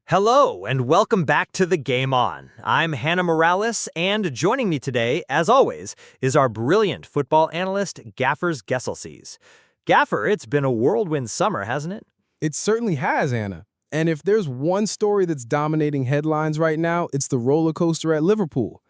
Hello, and welcome back to The Game On. I'm Hannah Morales, and joining me today, as always, is our brilliant football analyst, Gaffers Gesselsees. Gaffer, it's been a whirlwind summer, hasn't it? It certainly has, Anna. And if there's one story that's dominating headlines right now, it's the roller coaster at Liverpool.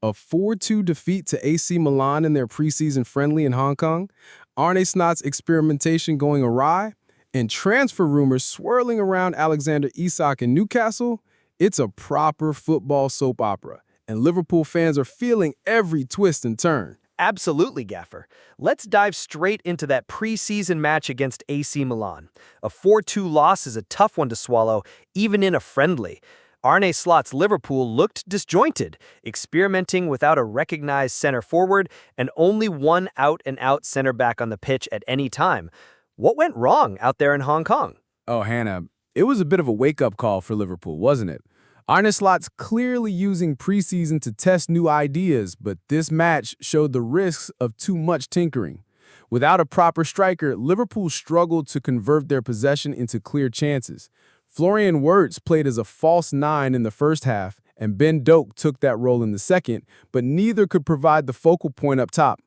A 4-2 defeat to AC Milan in their preseason friendly in Hong Kong, Arne Slot's experimentation going awry, and transfer rumors swirling around Alexander Isak in Newcastle. It's a proper football soap opera, and Liverpool fans are feeling every twist and turn. Absolutely, Gaffer. Let's dive straight into that preseason match against AC Milan. A 4-2 loss is a tough one to swallow, even in a friendly. Arne Slot's Liverpool looked disjointed, experimenting without a recognized center forward and only one out-and-out center back on the pitch at any time. What went wrong out there in Hong Kong? Oh, Hannah, it was a bit of a wake-up call for Liverpool, wasn't it? Arne Slot's clearly using preseason to test new ideas, but this match showed the risks of too much tinkering. Without a proper striker, Liverpool struggled to convert their possession into clear chances. Florian Wirtz played as a false nine in the first half, and Ben Doak took that role in the second, but neither could provide the focal point up top.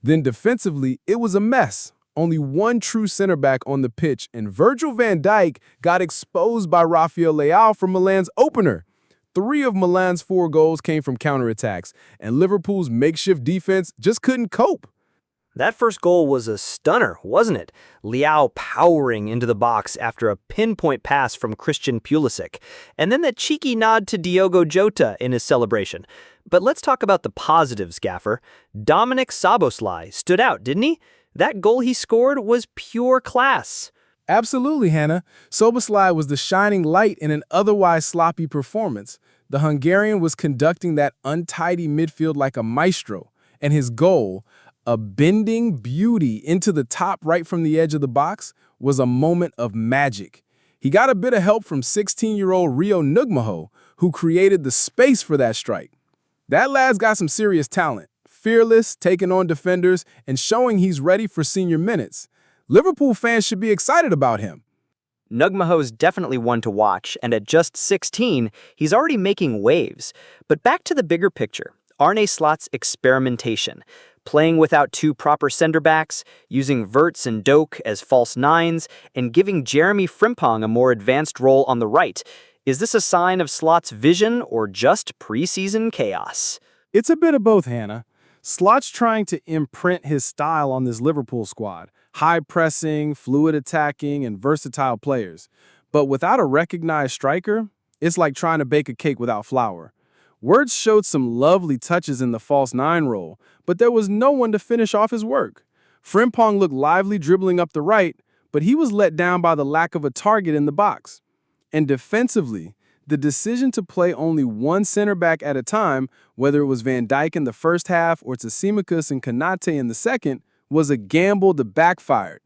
Then defensively, it was a mess. Only one true center back on the pitch, and Virgil van Dijk got exposed by Rafael Leao from Milan's opener. 3 of Milan's 4 goals came from counterattacks, and Liverpool's makeshift defense just couldn't cope. That first goal was a stunner, wasn't it? Leao powering into the box after a pinpoint pass from Christian Pulisic, and then that cheeky nod to Diogo Jota in his celebration. But let's talk about the positives, Gaffer. Dominic Szoboszlai stood out, didn't he? That goal he scored was pure class. Absolutely, Hannah. Szoboszlai was the shining light in an otherwise sloppy performance. The Hungarian was conducting that untidy midfield like a maestro, and his goal, a bending beauty into the top right from the edge of the box, was a moment of magic. He got a bit of help from 16-year-old Rio Nugmaho, who created the space for that strike. That lad's got some serious talent. Fearless, taking on defenders, and showing he's ready for senior minutes. Liverpool fans should be excited about him. Nugmaho's definitely one to watch, and at just 16, he's already making waves. But back to the bigger picture, Arne Slot's experimentation. Playing without 2 proper center backs, using Wirtz and Doak as false nines, and giving Jeremy Frimpong a more advanced role on the right. Is this a sign of Slot's vision or just preseason chaos? It's a bit of both, Hannah. Slot's trying to imprint his style on this Liverpool squad. High pressing, fluid attacking, and versatile players. But without a recognized striker, it's like trying to bake a cake without flour. Wirtz showed some lovely touches in the false nine role, but there was no one to finish off his work. Frimpong looked lively dribbling up the right, but he was let down by the lack of a target in the box. And defensively, the decision to play only one center back at a time, whether it was Van Dijk in the first half or Tsimikas and Konate in the second, was a gamble that backfired.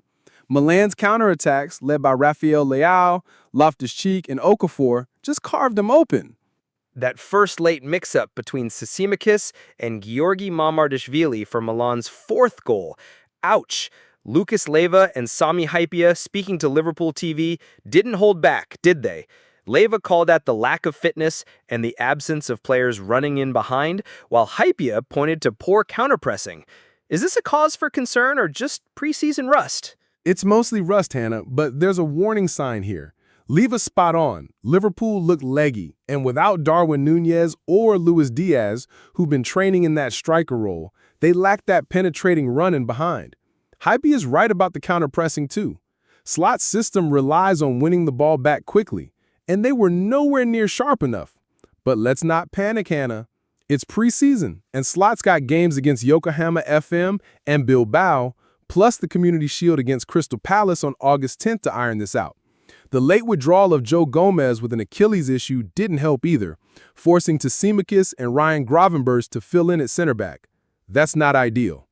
Milan's counterattacks, led by Rafael Leao, Loftus-Cheek, and Okafor, just carved them open. That first late mix-up between Tsimikas and Georgi Mamardashvili for Milan's 4th goal. Ouch! Lucas Leiva and Sami Hypia, speaking to Liverpool TV, didn't hold back, did they? Leiva called out the lack of fitness and the absence of players running in behind, while Hypia pointed to poor counterpressing. Is this a cause for concern or just preseason rust? It's mostly rust, Hannah, but there's a warning sign here. Leiva's spot on. Liverpool looked leggy, and without Darwin Núñez or Luis Diaz, who've been training in that striker role, they lacked that penetrating run in behind. Hypia is right about the counterpressing too. Slot's system relies on winning the ball back quickly, and they were nowhere near sharp enough. But let's not panic, Hannah. It's preseason, and Slot's got games against Yokohama FM and Bilbao, plus the Community Shield against Crystal Palace on August 10th to iron this out. The late withdrawal of Joe Gomez with an Achilles issue didn't help either, forcing Tsimikas and Ryan Gravenberch to fill in at center back. That's not ideal.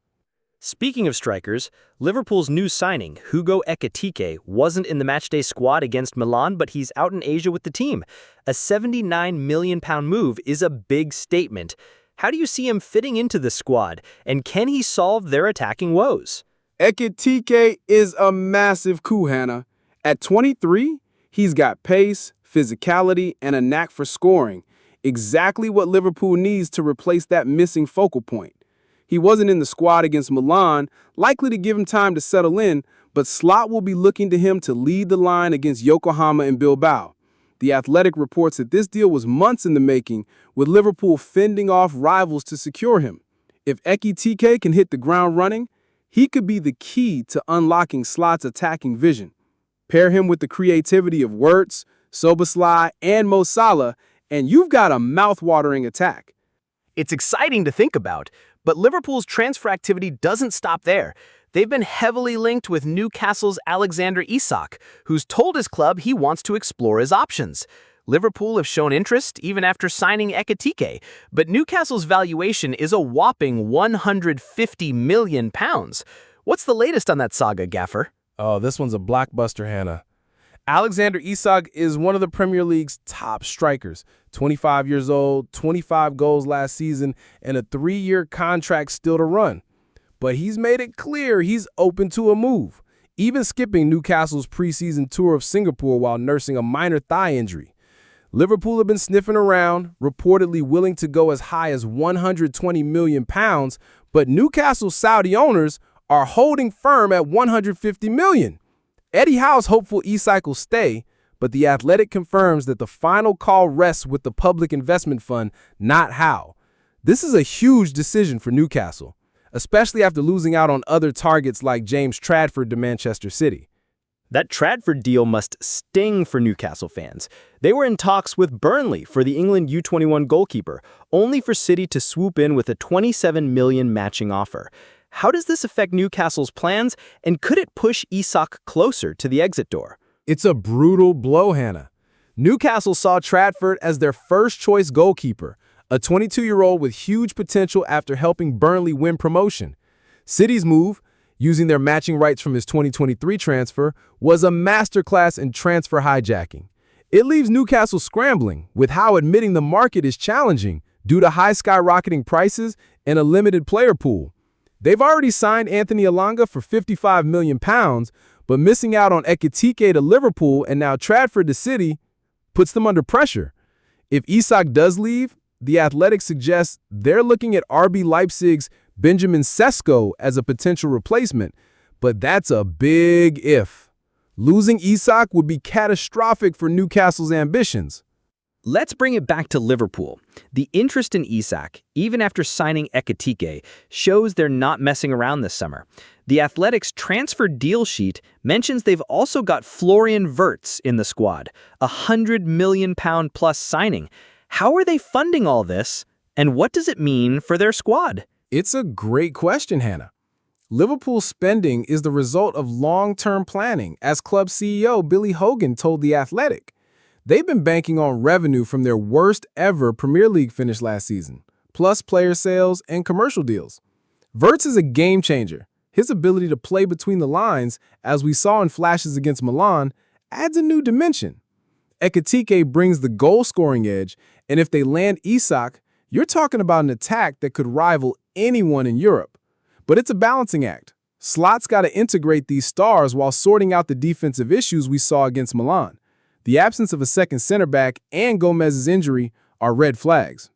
Speaking of strikers, Liverpool's new signing, Hugo Ekitike, wasn't in the matchday squad against Milan, but he's out in Asia with the team. A £79 million move is a big statement. How do you see him fitting into the squad, and can he solve their attacking woes? Ekitike is a massive coup, Hannah. At 23, he's got pace, physicality, and a knack for scoring. Exactly what Liverpool needs to replace that missing focal point. He wasn't in the squad against Milan, likely to give him time to settle in, but Slot will be looking to him to lead the line against Yokohama and Bilbao. The Athletic reports that this deal was months in the making, with Liverpool fending off rivals to secure him. If Ekitike can hit the ground running, he could be the key to unlocking Slot's attacking vision. Pair him with the creativity of Wirtz, Szoboszlai, and Mo Salah, and you've got a mouth-watering attack. It's exciting to think about, but Liverpool's transfer activity doesn't stop there. They've been heavily linked with Newcastle's Alexander Isak, who's told his club he wants to explore his options. Liverpool have shown interest even after signing Ekitike, but Newcastle's valuation is a whopping £150 million. What's the latest on that saga, Gaffer? Oh, this one's a blockbuster, Hannah. Alexander Isak is one of the Premier League's top strikers. 25 years old, 25 goals last season, and a 3-year contract still to run. But he's made it clear he's open to a move, even skipping Newcastle's preseason tour of Singapore while nursing a minor thigh injury. Liverpool have been sniffing around, reportedly willing to go as high as £120 million, but Newcastle's Saudi owners are holding firm at £150 million. Eddie Howe's hopeful Isak will stay, but The Athletic confirms that the final call rests with the public investment fund, not Howe. This is a huge decision for Newcastle, especially after losing out on other targets like James Tradford to Manchester City. That Tradford deal must sting for Newcastle fans. They were in talks with Burnley for the England U21 goalkeeper, only for City to swoop in with a £27 million matching offer. How does this affect Newcastle's plans, and could it push Isak closer to the exit door? It's a brutal blow, Hannah. Newcastle saw Tradford as their first-choice goalkeeper, a 22-year-old with huge potential after helping Burnley win promotion. City's move, using their matching rights from his 2023 transfer, was a masterclass in transfer hijacking. It leaves Newcastle scrambling, with Howe admitting the market is challenging due to high skyrocketing prices and a limited player pool. They've already signed Anthony Elanga for £55 million, but missing out on Ekitike to Liverpool and now Tradford to City puts them under pressure. If Isak does leave, The Athletic suggests they're looking at RB Leipzig's Benjamin Sesko as a potential replacement, but that's a big if. Losing Isak would be catastrophic for Newcastle's ambitions. Let's bring it back to Liverpool. The interest in Isak, even after signing Ekitike, shows they're not messing around this summer. The Athletic's transfer deal sheet mentions they've also got Florian Wirtz in the squad, a £100 million plus signing. How are they funding all this, and what does it mean for their squad? It's a great question, Hannah. Liverpool's spending is the result of long-term planning, as club CEO Billy Hogan told The Athletic. They've been banking on revenue from their worst-ever Premier League finish last season, plus player sales and commercial deals. Wirtz is a game-changer. His ability to play between the lines, as we saw in flashes against Milan, adds a new dimension. Ekitike brings the goal-scoring edge, and if they land Isak, you're talking about an attack that could rival anyone in Europe. But it's a balancing act. Slot's got to integrate these stars while sorting out the defensive issues we saw against Milan. The absence of a second center back and Gomez's injury are red flags.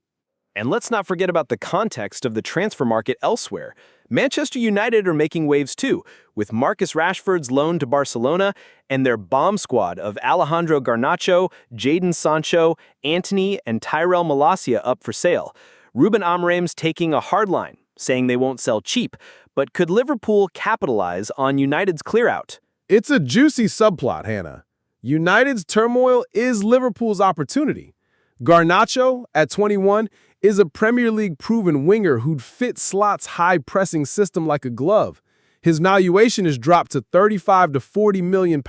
And let's not forget about the context of the transfer market elsewhere. Manchester United are making waves too, with Marcus Rashford's loan to Barcelona and their bomb squad of Alejandro Garnacho, Jadon Sancho, Antony, and Tyrell Malacia up for sale. Ruben Amorim's taking a hard line, saying they won't sell cheap, but could Liverpool capitalize on United's clearout? It's a juicy subplot, Hannah. United's turmoil is Liverpool's opportunity. Garnacho, at 21, is a Premier League proven winger who'd fit Slot's high-pressing system like a glove. His valuation is dropped to £35 to £40 million,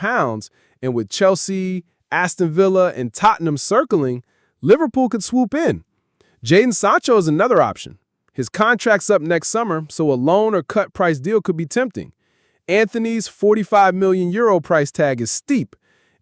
and with Chelsea, Aston Villa, and Tottenham circling, Liverpool could swoop in. Jadon Sancho is another option. His contract's up next summer, so a loan or cut price deal could be tempting. Anthony's €45 million price tag is steep,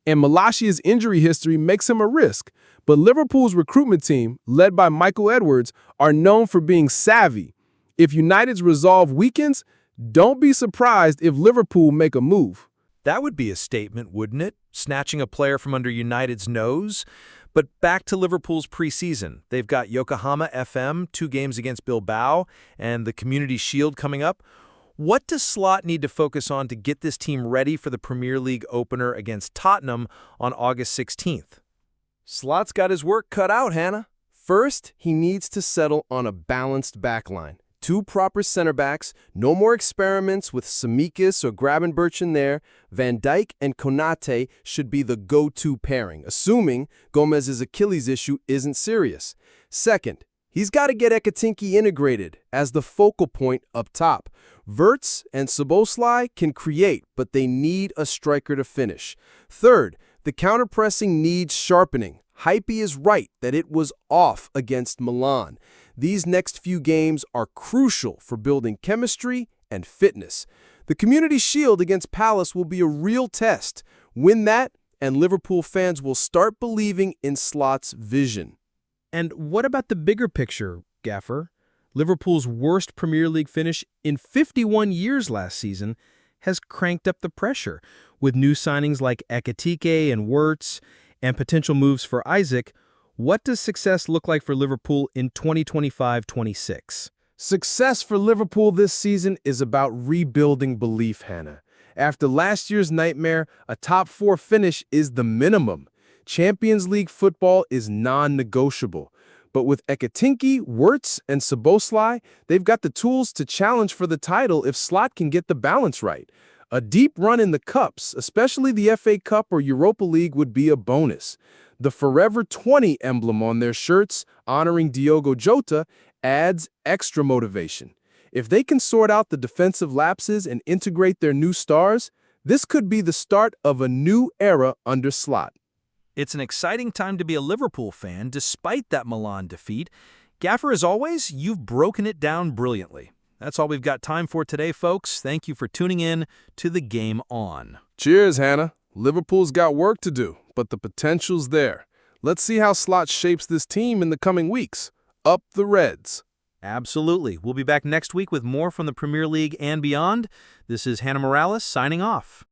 and Malacia's injury history makes him a risk. But Liverpool's recruitment team, led by Michael Edwards, are known for being savvy. If United's resolve weakens, don't be surprised if Liverpool make a move. That would be a statement, wouldn't it? Snatching a player from under United's nose? But back to Liverpool's preseason. They've got Yokohama FM, 2 games against Bilbao, and the Community Shield coming up. What does Slot need to focus on to get this team ready for the Premier League opener against Tottenham on August 16th? Slot's got his work cut out, Hannah. First, he needs to settle on a balanced backline. 2 proper center backs, no more experiments with Tsimikas or Gravenberch in there. Van Dijk and Konate should be the go-to pairing, assuming Gomez's Achilles issue isn't serious. Second, he's got to get Ekatinki integrated as the focal point up top. Wirtz and Szoboszlai can create, but they need a striker to finish. Third, the counter-pressing needs sharpening. Hype is right that it was off against Milan. These next few games are crucial for building chemistry and fitness. The Community Shield against Palace will be a real test. Win that, and Liverpool fans will start believing in Slot's vision. And what about the bigger picture, Gaffer? Liverpool's worst Premier League finish in 51 years last season has cranked up the pressure. With new signings like Ekitike and Wirtz and potential moves for Isak, what does success look like for Liverpool in 2025-26? Success for Liverpool this season is about rebuilding belief, Hannah. After last year's nightmare, a top 4 finish is the minimum. Champions League football is non-negotiable. But with Ekatinki, Wirtz, and Szoboszlai, they've got the tools to challenge for the title if Slot can get the balance right. A deep run in the cups, especially the FA Cup or Europa League, would be a bonus. The Forever 20 emblem on their shirts, honoring Diogo Jota, adds extra motivation. If they can sort out the defensive lapses and integrate their new stars, this could be the start of a new era under Slot. It's an exciting time to be a Liverpool fan, despite that Milan defeat. Gaffer, as always, you've broken it down brilliantly. That's all we've got time for today, folks. Thank you for tuning in to The Game On. Cheers, Hannah. Liverpool's got work to do, but the potential's there. Let's see how Slot shapes this team in the coming weeks. Up the Reds. Absolutely. We'll be back next week with more from the Premier League and beyond. This is Hannah Morales signing off.